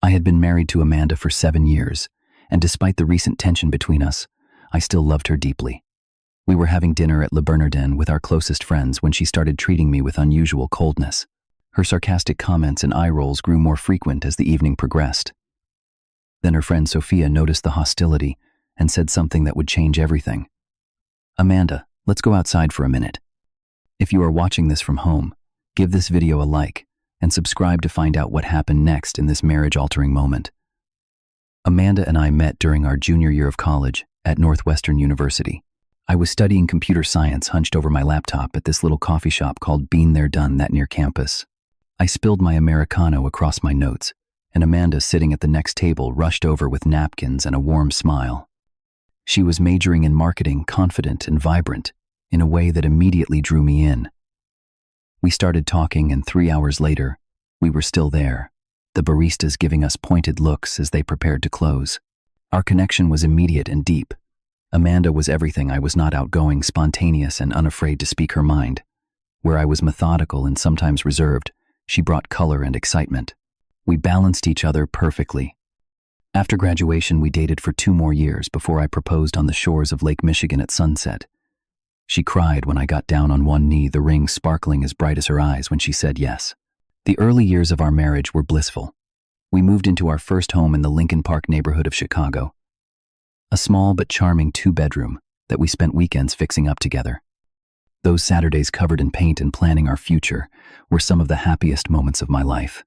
I had been married to Amanda for 7 years, and despite the recent tension between us, I still loved her deeply. We were having dinner at Le Bernardin with our closest friends when she started treating me with unusual coldness. Her sarcastic comments and eye rolls grew more frequent as the evening progressed. Then her friend Sophia noticed the hostility and said something that would change everything. "Amanda, let's go outside for a minute. If you are watching this from home, give this video a like and subscribe to find out what happened next in this marriage-altering moment." Amanda and I met during our junior year of college at Northwestern University. I was studying computer science hunched over my laptop at this little coffee shop called Been There Done That near campus. I spilled my Americano across my notes, and Amanda, sitting at the next table, rushed over with napkins and a warm smile. She was majoring in marketing, confident and vibrant, in a way that immediately drew me in. We started talking, and 3 hours later, we were still there, the baristas giving us pointed looks as they prepared to close. Our connection was immediate and deep. Amanda was everything I was not: outgoing, spontaneous, and unafraid to speak her mind. Where I was methodical and sometimes reserved, she brought color and excitement. We balanced each other perfectly. After graduation, we dated for 2 more years before I proposed on the shores of Lake Michigan at sunset. She cried when I got down on one knee, the ring sparkling as bright as her eyes when she said yes. The early years of our marriage were blissful. We moved into our first home in the Lincoln Park neighborhood of Chicago. A small but charming 2-bedroom that we spent weekends fixing up together. Those Saturdays covered in paint and planning our future were some of the happiest moments of my life.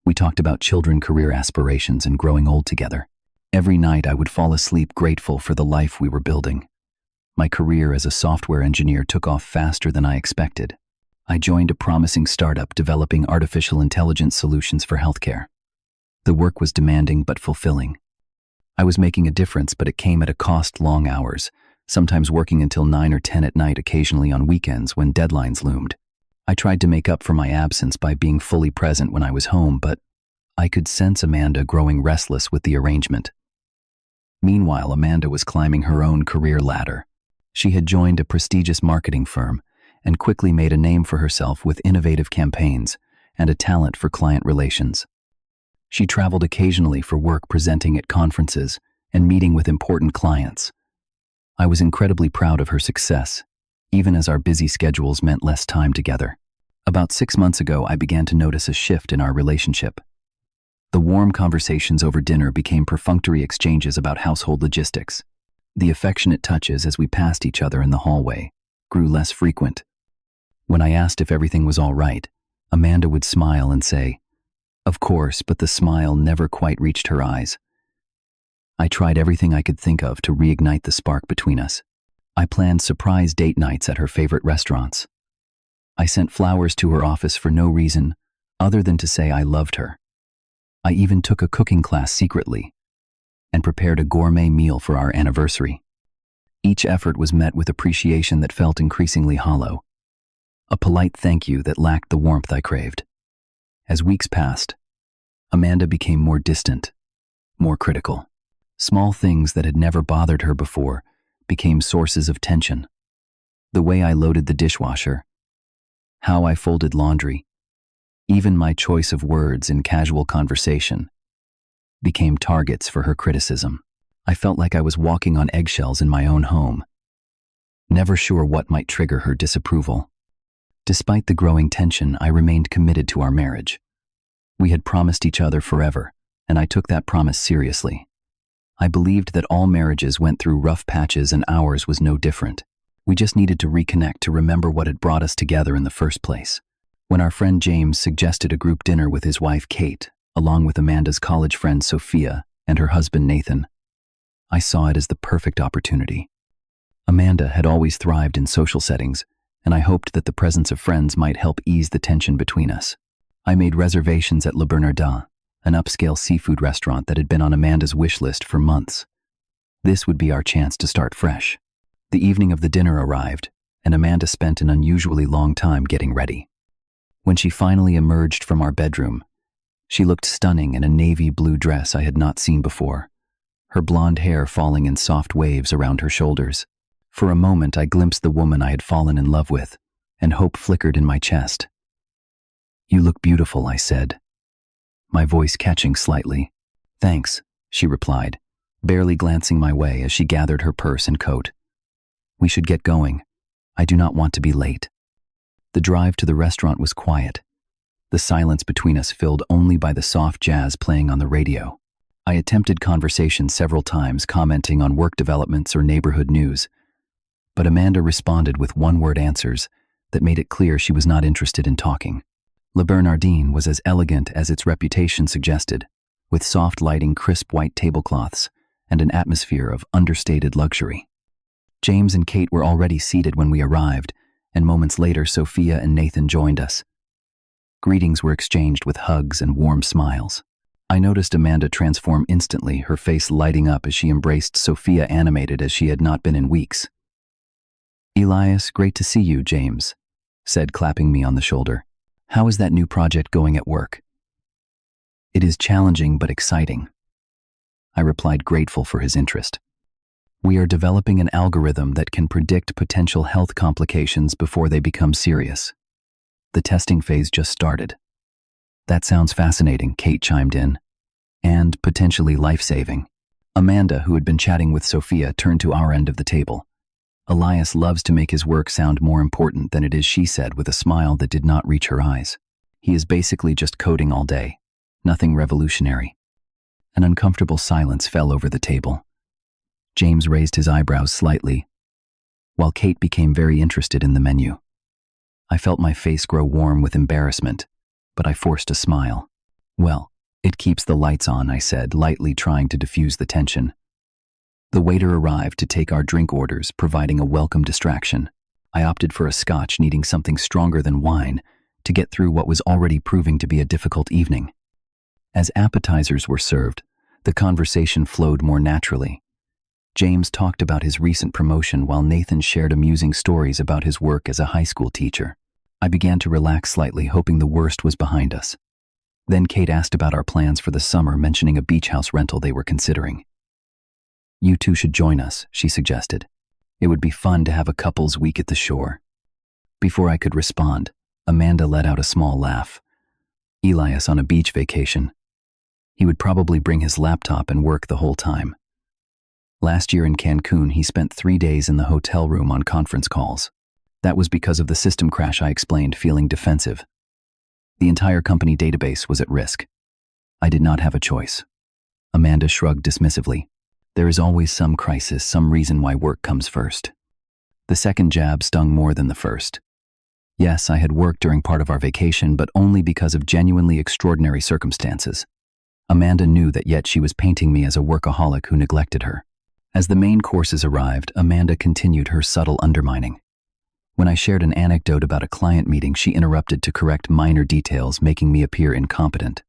We talked about children, career aspirations, and growing old together. Every night I would fall asleep grateful for the life we were building. My career as a software engineer took off faster than I expected. I joined a promising startup developing artificial intelligence solutions for healthcare. The work was demanding but fulfilling. I was making a difference, but it came at a cost: long hours, sometimes working until 9 or 10 at night, occasionally on weekends when deadlines loomed. I tried to make up for my absence by being fully present when I was home, but I could sense Amanda growing restless with the arrangement. Meanwhile, Amanda was climbing her own career ladder. She had joined a prestigious marketing firm and quickly made a name for herself with innovative campaigns and a talent for client relations. She traveled occasionally for work, presenting at conferences and meeting with important clients. I was incredibly proud of her success, even as our busy schedules meant less time together. About 6 months ago, I began to notice a shift in our relationship. The warm conversations over dinner became perfunctory exchanges about household logistics. The affectionate touches as we passed each other in the hallway grew less frequent. When I asked if everything was all right, Amanda would smile and say, "Of course," but the smile never quite reached her eyes. I tried everything I could think of to reignite the spark between us. I planned surprise date nights at her favorite restaurants. I sent flowers to her office for no reason other than to say I loved her. I even took a cooking class secretly and prepared a gourmet meal for our anniversary. Each effort was met with appreciation that felt increasingly hollow, a polite thank you that lacked the warmth I craved. As weeks passed, Amanda became more distant, more critical. Small things that had never bothered her before became sources of tension. The way I loaded the dishwasher, how I folded laundry, even my choice of words in casual conversation became targets for her criticism. I felt like I was walking on eggshells in my own home, never sure what might trigger her disapproval. Despite the growing tension, I remained committed to our marriage. We had promised each other forever, and I took that promise seriously. I believed that all marriages went through rough patches, and ours was no different. We just needed to reconnect, to remember what had brought us together in the first place. When our friend James suggested a group dinner with his wife Kate, along with Amanda's college friend Sophia and her husband Nathan, I saw it as the perfect opportunity. Amanda had always thrived in social settings, and I hoped that the presence of friends might help ease the tension between us. I made reservations at Le Bernardin, an upscale seafood restaurant that had been on Amanda's wish list for months. This would be our chance to start fresh. The evening of the dinner arrived, and Amanda spent an unusually long time getting ready. When she finally emerged from our bedroom, she looked stunning in a navy blue dress I had not seen before, her blonde hair falling in soft waves around her shoulders. For a moment, I glimpsed the woman I had fallen in love with, and hope flickered in my chest. "You look beautiful," I said. my voice catching slightly. "Thanks," she replied, barely glancing my way as she gathered her purse and coat. "We should get going. I do not want to be late." The drive to the restaurant was quiet, the silence between us filled only by the soft jazz playing on the radio. I attempted conversation several times, commenting on work developments or neighborhood news, but Amanda responded with one-word answers that made it clear she was not interested in talking. Le Bernardin was as elegant as its reputation suggested, with soft lighting, crisp white tablecloths, and an atmosphere of understated luxury. James and Kate were already seated when we arrived, and moments later Sophia and Nathan joined us. Greetings were exchanged with hugs and warm smiles. I noticed Amanda transform instantly, her face lighting up as she embraced Sophia, animated as she had not been in weeks. "Elias, great to see you," James said, clapping me on the shoulder. "How is that new project going at work?" "It is challenging but exciting," I replied, grateful for his interest. "We are developing an algorithm that can predict potential health complications before they become serious. The testing phase just started." "That sounds fascinating," Kate chimed in. "And potentially life-saving." Amanda, who had been chatting with Sophia, turned to our end of the table. "Elias loves to make his work sound more important than it is," she said with a smile that did not reach her eyes. "He is basically just coding all day. Nothing revolutionary." An uncomfortable silence fell over the table. James raised his eyebrows slightly, while Kate became very interested in the menu. I felt my face grow warm with embarrassment, but I forced a smile. "Well, it keeps the lights on," I said, lightly trying to diffuse the tension. The waiter arrived to take our drink orders, providing a welcome distraction. I opted for a scotch, needing something stronger than wine to get through what was already proving to be a difficult evening. As appetizers were served, the conversation flowed more naturally. James talked about his recent promotion while Nathan shared amusing stories about his work as a high school teacher. I began to relax slightly, hoping the worst was behind us. Then Kate asked about our plans for the summer, mentioning a beach house rental they were considering. "You two should join us," she suggested. "It would be fun to have a couple's week at the shore." Before I could respond, Amanda let out a small laugh. "Elias on a beach vacation. He would probably bring his laptop and work the whole time. Last year in Cancun, he spent 3 days in the hotel room on conference calls. That was because of the system crash," I explained, feeling defensive. "The entire company database was at risk. I did not have a choice." Amanda shrugged dismissively. "There is always some crisis, some reason why work comes first." The second jab stung more than the first. Yes, I had worked during part of our vacation, but only because of genuinely extraordinary circumstances. Amanda knew that, yet she was painting me as a workaholic who neglected her. As the main courses arrived, Amanda continued her subtle undermining. When I shared an anecdote about a client meeting, she interrupted to correct minor details, making me appear incompetent.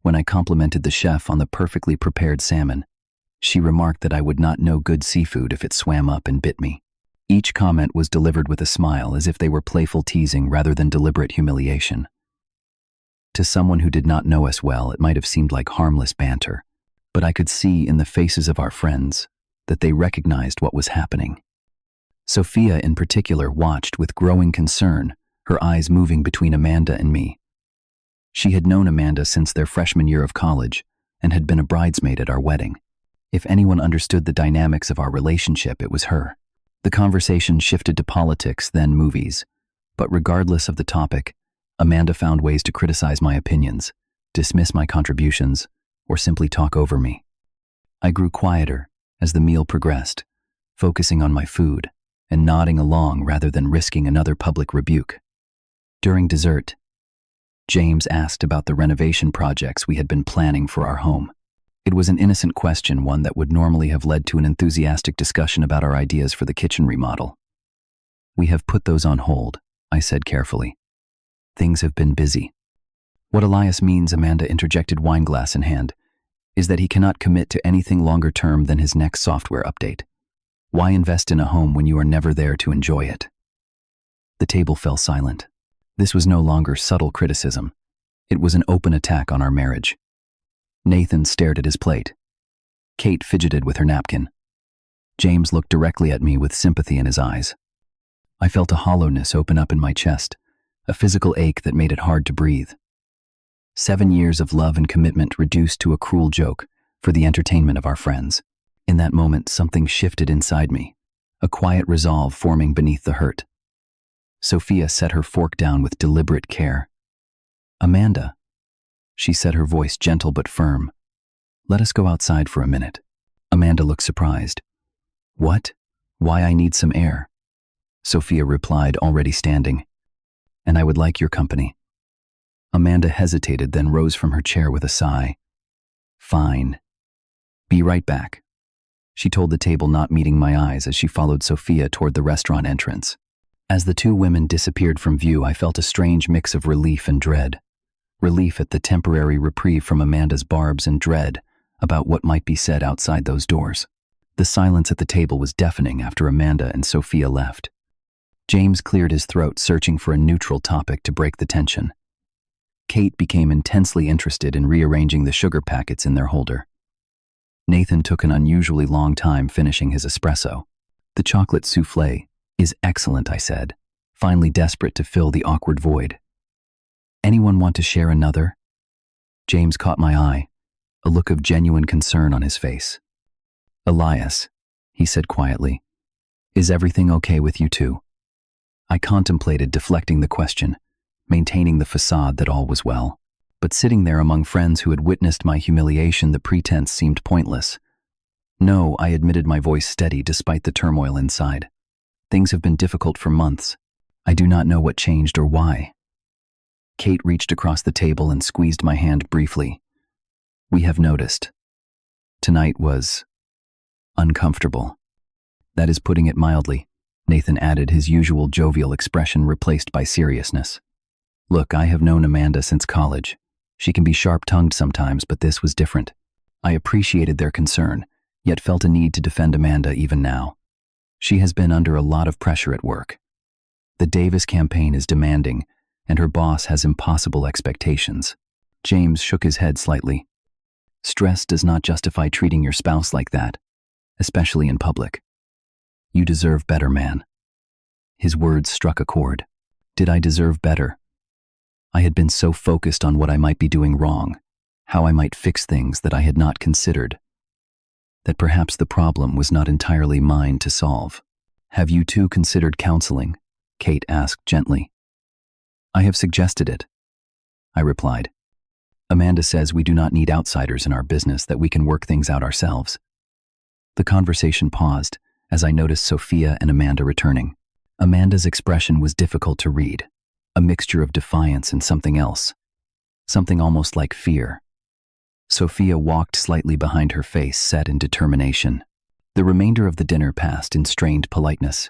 When I complimented the chef on the perfectly prepared salmon, she remarked that I would not know good seafood if it swam up and bit me. Each comment was delivered with a smile, as if they were playful teasing rather than deliberate humiliation. To someone who did not know us well, it might have seemed like harmless banter, but I could see in the faces of our friends that they recognized what was happening. Sophia, in particular, watched with growing concern, her eyes moving between Amanda and me. She had known Amanda since their freshman year of college and had been a bridesmaid at our wedding. If anyone understood the dynamics of our relationship, it was her. The conversation shifted to politics, then movies. But regardless of the topic, Amanda found ways to criticize my opinions, dismiss my contributions, or simply talk over me. I grew quieter as the meal progressed, focusing on my food and nodding along rather than risking another public rebuke. During dessert, James asked about the renovation projects we had been planning for our home. It was an innocent question, one that would normally have led to an enthusiastic discussion about our ideas for the kitchen remodel. "We have put those on hold," I said carefully. "Things have been busy." "What Elias means," Amanda interjected, wineglass in hand, "is that he cannot commit to anything longer term than his next software update. Why invest in a home when you are never there to enjoy it?" The table fell silent. This was no longer subtle criticism. It was an open attack on our marriage. Nathan stared at his plate. Kate fidgeted with her napkin. James looked directly at me with sympathy in his eyes. I felt a hollowness open up in my chest, a physical ache that made it hard to breathe. 7 years of love and commitment reduced to a cruel joke for the entertainment of our friends. In that moment, something shifted inside me, a quiet resolve forming beneath the hurt. Sophia set her fork down with deliberate care. "Amanda," she said, her voice gentle but firm, "let us go outside for a minute." Amanda looked surprised. "What? Why, I need some air," Sophia replied, already standing. "And I would like your company." Amanda hesitated, then rose from her chair with a sigh. "Fine. Be right back," she told the table, not meeting my eyes as she followed Sophia toward the restaurant entrance. As the two women disappeared from view, I felt a strange mix of relief and dread. Relief at the temporary reprieve from Amanda's barbs, and dread about what might be said outside those doors. The silence at the table was deafening after Amanda and Sophia left. James cleared his throat, searching for a neutral topic to break the tension. Kate became intensely interested in rearranging the sugar packets in their holder. Nathan took an unusually long time finishing his espresso. "The chocolate soufflé is excellent," I said, finally desperate to fill the awkward void. "Anyone want to share another?" James caught my eye, a look of genuine concern on his face. "Elias," he said quietly, "is everything okay with you two?" I contemplated deflecting the question, maintaining the facade that all was well. But sitting there among friends who had witnessed my humiliation, the pretense seemed pointless. "No," I admitted, my voice steady despite the turmoil inside. "Things have been difficult for months. I do not know what changed or why." Kate reached across the table and squeezed my hand briefly. "We have noticed. Tonight was uncomfortable." "That is putting it mildly," Nathan added, his usual jovial expression replaced by seriousness. "Look, I have known Amanda since college. She can be sharp-tongued sometimes, but this was different. I appreciated their concern, yet felt a need to defend Amanda even now. She has been under a lot of pressure at work. The Davis campaign is demanding, and her boss has impossible expectations." James shook his head slightly. "Stress does not justify treating your spouse like that, especially in public. You deserve better, man." His words struck a chord. Did I deserve better? I had been so focused on what I might be doing wrong, how I might fix things that I had not considered, that perhaps the problem was not entirely mine to solve. "Have you two considered counseling?" Kate asked gently. "I have suggested it," I replied. "Amanda says we do not need outsiders in our business, that we can work things out ourselves." The conversation paused as I noticed Sophia and Amanda returning. Amanda's expression was difficult to read, a mixture of defiance and something else, something almost like fear. Sophia walked slightly behind her, face set in determination. The remainder of the dinner passed in strained politeness.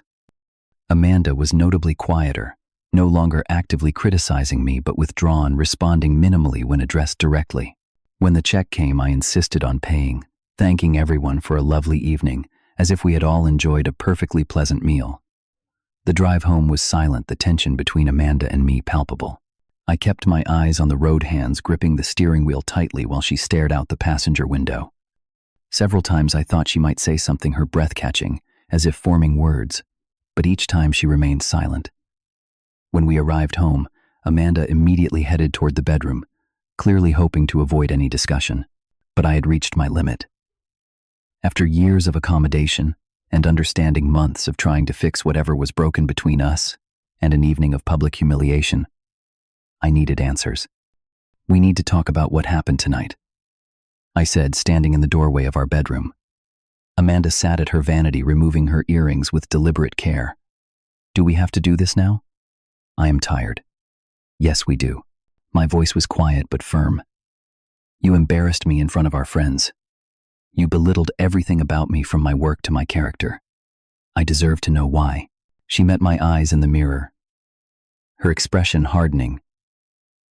Amanda was notably quieter, no longer actively criticizing me but withdrawn, responding minimally when addressed directly. When the check came, I insisted on paying, thanking everyone for a lovely evening, as if we had all enjoyed a perfectly pleasant meal. The drive home was silent, the tension between Amanda and me palpable. I kept my eyes on the road, hands gripping the steering wheel tightly while she stared out the passenger window. Several times I thought she might say something, her breath catching, as if forming words, but each time she remained silent. When we arrived home, Amanda immediately headed toward the bedroom, clearly hoping to avoid any discussion, but I had reached my limit. After years of accommodation and understanding, months of trying to fix whatever was broken between us, and an evening of public humiliation, I needed answers. "We need to talk about what happened tonight," I said, standing in the doorway of our bedroom. Amanda sat at her vanity, removing her earrings with deliberate care. "Do we have to do this now?" "I am tired." "Yes, we do." My voice was quiet but firm. "You embarrassed me in front of our friends. You belittled everything about me, from my work to my character. I deserve to know why." She met my eyes in the mirror, her expression hardening.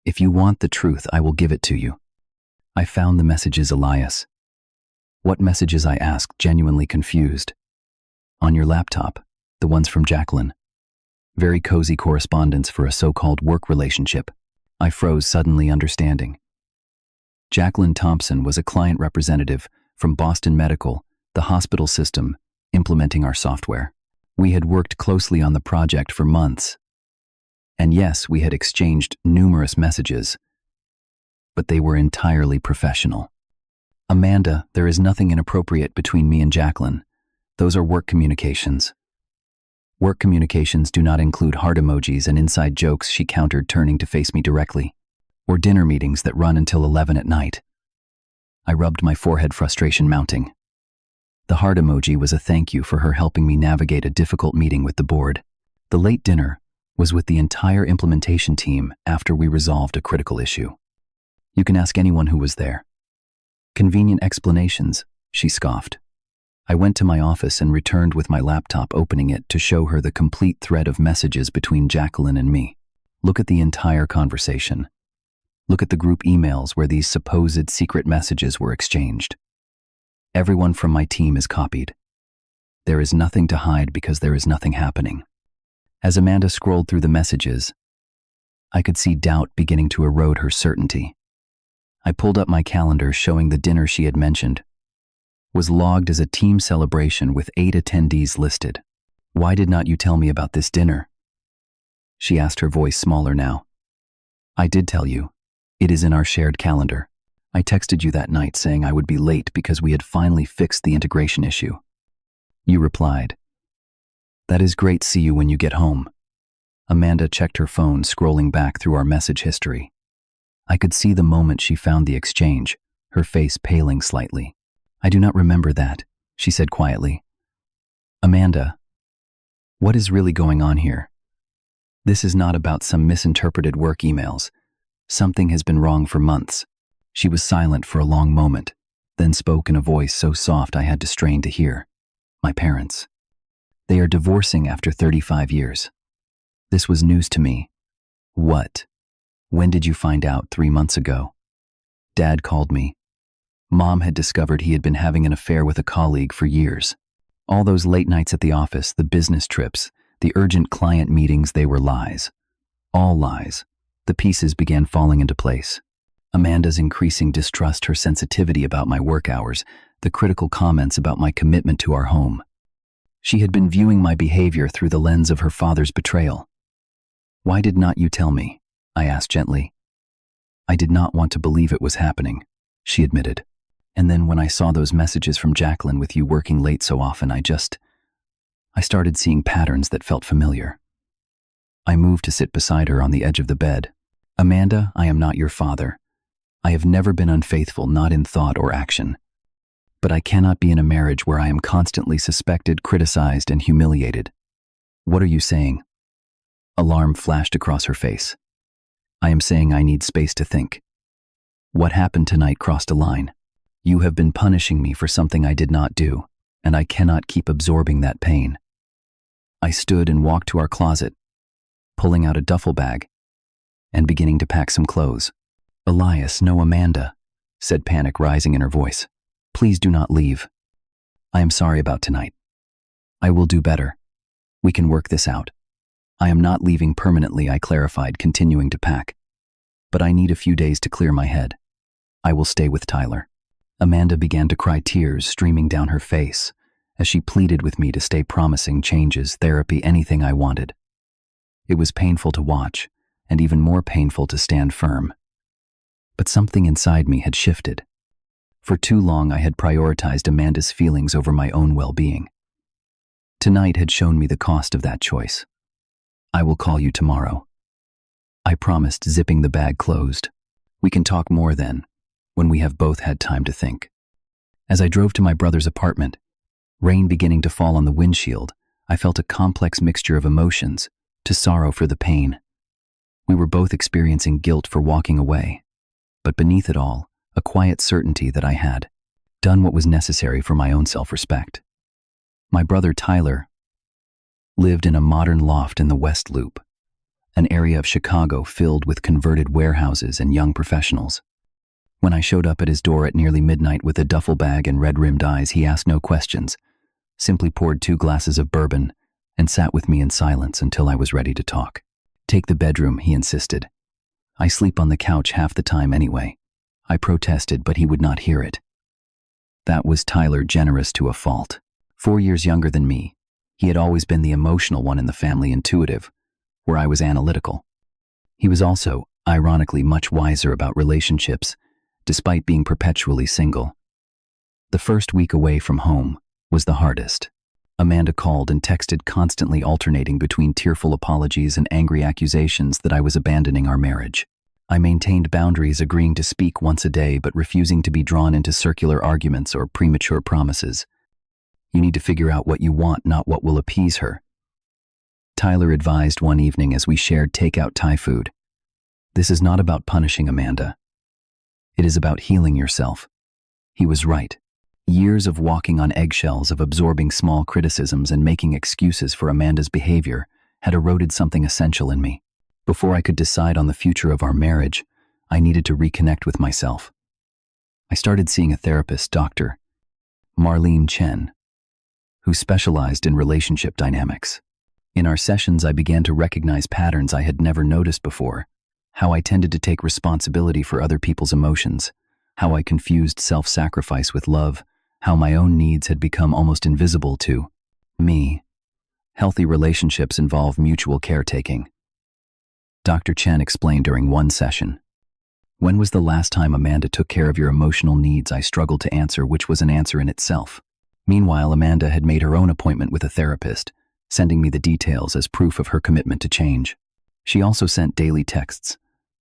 "If you want the truth, I will give it to you. I found the messages, Elias." "What messages?" I asked, genuinely confused. "On your laptop, the ones from Jacqueline. Very cozy correspondence for a so-called work relationship." I froze, suddenly understanding. Jacqueline Thompson was a client representative from Boston Medical, the hospital system implementing our software. We had worked closely on the project for months. And yes, we had exchanged numerous messages. but they were entirely professional. "Amanda, there is nothing inappropriate between me and Jacqueline. Those are work communications." "Work communications do not include heart emojis and inside jokes," she countered, turning to face me directly. "Or dinner meetings that run until 11 at night." I rubbed my forehead, frustration mounting. The heart emoji was a thank you for her helping me navigate a difficult meeting with the board. The late dinner was with the entire implementation team after we resolved a critical issue. "You can ask anyone who was there." "Convenient explanations," she scoffed. I went to my office and returned with my laptop, opening it to show her the complete thread of messages between Jacqueline and me. Look at the entire conversation. Look at the group emails where these supposed secret messages were exchanged. Everyone from my team is copied. There is nothing to hide because there is nothing happening. As Amanda scrolled through the messages, I could see doubt beginning to erode her certainty. I pulled up my calendar, showing the dinner she had mentioned was logged as a team celebration with 8 attendees listed. "Why did not you tell me about this dinner?" she asked, her voice smaller now. "I did tell you. It is in our shared calendar. I texted you that night saying I would be late because we had finally fixed the integration issue. You replied, 'That is great, see you when you get home.'" Amanda checked her phone, scrolling back through our message history. I could see the moment she found the exchange, her face paling slightly. "I do not remember that," she said quietly. "Amanda, what is really going on here? This is not about some misinterpreted work emails. Something has been wrong for months." She was silent for a long moment, then spoke in a voice so soft I had to strain to hear. "My parents. They are divorcing after 35 years. This was news to me." "What? When did you find out?" "3 months ago. Dad called me. Mom had discovered he had been having an affair with a colleague for years. All those late nights at the office, the business trips, the urgent client meetings, they were lies. All lies. The pieces began falling into place. Amanda's increasing distrust, her sensitivity about my work hours, the critical comments about my commitment to our home. She had been viewing my behavior through the lens of her father's betrayal. "Why did not you tell me?" I asked gently. "I did not want to believe it was happening," she admitted. "And then when I saw those messages from Jacqueline with you working late so often, I started seeing patterns that felt familiar." I moved to sit beside her on the edge of the bed. "Amanda, I am not your father. I have never been unfaithful, not in thought or action. But I cannot be in a marriage where I am constantly suspected, criticized, and humiliated." "What are you saying?" Alarm flashed across her face. "I am saying I need space to think. What happened tonight crossed a line. You have been punishing me for something I did not do, and I cannot keep absorbing that pain." I stood and walked to our closet, pulling out a duffel bag and beginning to pack some clothes. "Elias, no, Amanda," said, panic rising in her voice. "Please do not leave. I am sorry about tonight. I will do better. We can work this out. I am not leaving permanently," I clarified, continuing to pack. "But I need a few days to clear my head. I will stay with Tyler." Amanda began to cry, tears streaming down her face as she pleaded with me to stay, promising changes, therapy, anything I wanted. It was painful to watch, and even more painful to stand firm. But something inside me had shifted. For too long I had prioritized Amanda's feelings over my own well-being. Tonight had shown me the cost of that choice. "I will call you tomorrow," I promised, zipping the bag closed. "We can talk more then, when we have both had time to think." As I drove to my brother's apartment, rain beginning to fall on the windshield, I felt a complex mixture of emotions, to sorrow for the pain. We were both experiencing guilt for walking away, but beneath it all, a quiet certainty that I had done what was necessary for my own self-respect. My brother Tyler lived in a modern loft in the West Loop, an area of Chicago filled with converted warehouses and young professionals. When I showed up at his door at nearly midnight with a duffel bag and red-rimmed eyes, he asked no questions, simply poured 2 glasses of bourbon and sat with me in silence until I was ready to talk. "Take the bedroom," he insisted. "I sleep on the couch half the time anyway." I protested, but he would not hear it. That was Tyler, generous to a fault. 4 years younger than me, he had always been the emotional one in the family, intuitive, where I was analytical. He was also ironically much wiser about relationships, despite being perpetually single. The first week away from home was the hardest. Amanda called and texted, constantly alternating between tearful apologies and angry accusations that I was abandoning our marriage. I maintained boundaries, agreeing to speak once a day but refusing to be drawn into circular arguments or premature promises. You need to figure out what you want, not what will appease her, Tyler advised one evening as we shared takeout Thai food. This is not about punishing Amanda. It is about healing yourself. He was right. Years of walking on eggshells, of absorbing small criticisms and making excuses for Amanda's behavior had eroded something essential in me. Before I could decide on the future of our marriage, I needed to reconnect with myself. I started seeing a therapist, Dr. Marlene Chen, who specialized in relationship dynamics. In our sessions, I began to recognize patterns I had never noticed before: how I tended to take responsibility for other people's emotions, how I confused self-sacrifice with love, how my own needs had become almost invisible to me. Healthy relationships involve mutual caretaking. Dr. Chen explained during one session. When was the last time Amanda took care of your emotional needs? I struggled to answer, which was an answer in itself. Meanwhile, Amanda had made her own appointment with a therapist, sending me the details as proof of her commitment to change. She also sent daily texts,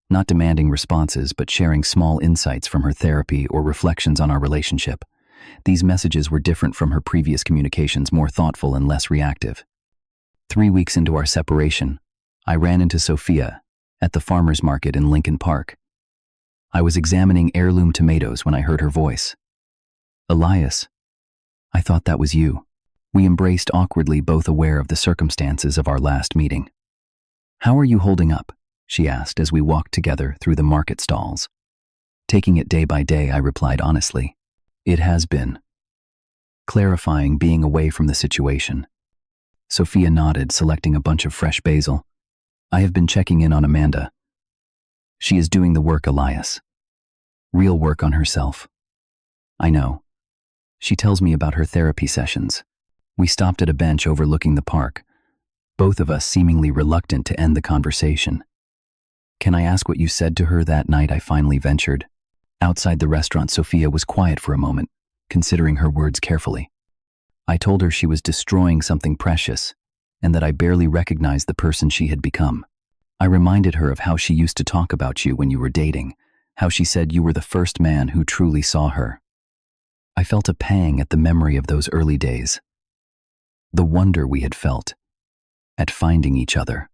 not demanding responses but sharing small insights from her therapy or reflections on our relationship. These messages were different from her previous communications, more thoughtful and less reactive. 3 weeks into our separation, I ran into Sophia at the farmer's market in Lincoln Park. I was examining heirloom tomatoes when I heard her voice. "Elias, I thought that was you." We embraced awkwardly, both aware of the circumstances of our last meeting. "How are you holding up?" she asked as we walked together through the market stalls. "Taking it day by day," I replied honestly. "It has been clarifying being away from the situation." Sophia nodded, selecting a bunch of fresh basil. "I have been checking in on Amanda. She is doing the work, Elias. Real work on herself." "I know. She tells me about her therapy sessions." We stopped at a bench overlooking the park, both of us seemingly reluctant to end the conversation. "Can I ask what you said to her that night?" I finally ventured. Outside the restaurant, Sophia was quiet for a moment, considering her words carefully. "I told her she was destroying something precious, and that I barely recognized the person she had become. I reminded her of how she used to talk about you when you were dating, how she said you were the first man who truly saw her." I felt a pang at the memory of those early days, the wonder we had felt at finding each other.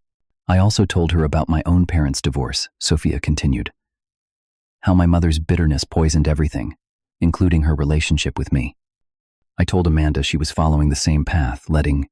"I also told her about my own parents' divorce," Sophia continued. "How my mother's bitterness poisoned everything, including her relationship with me. I told Amanda she was following the same path, letting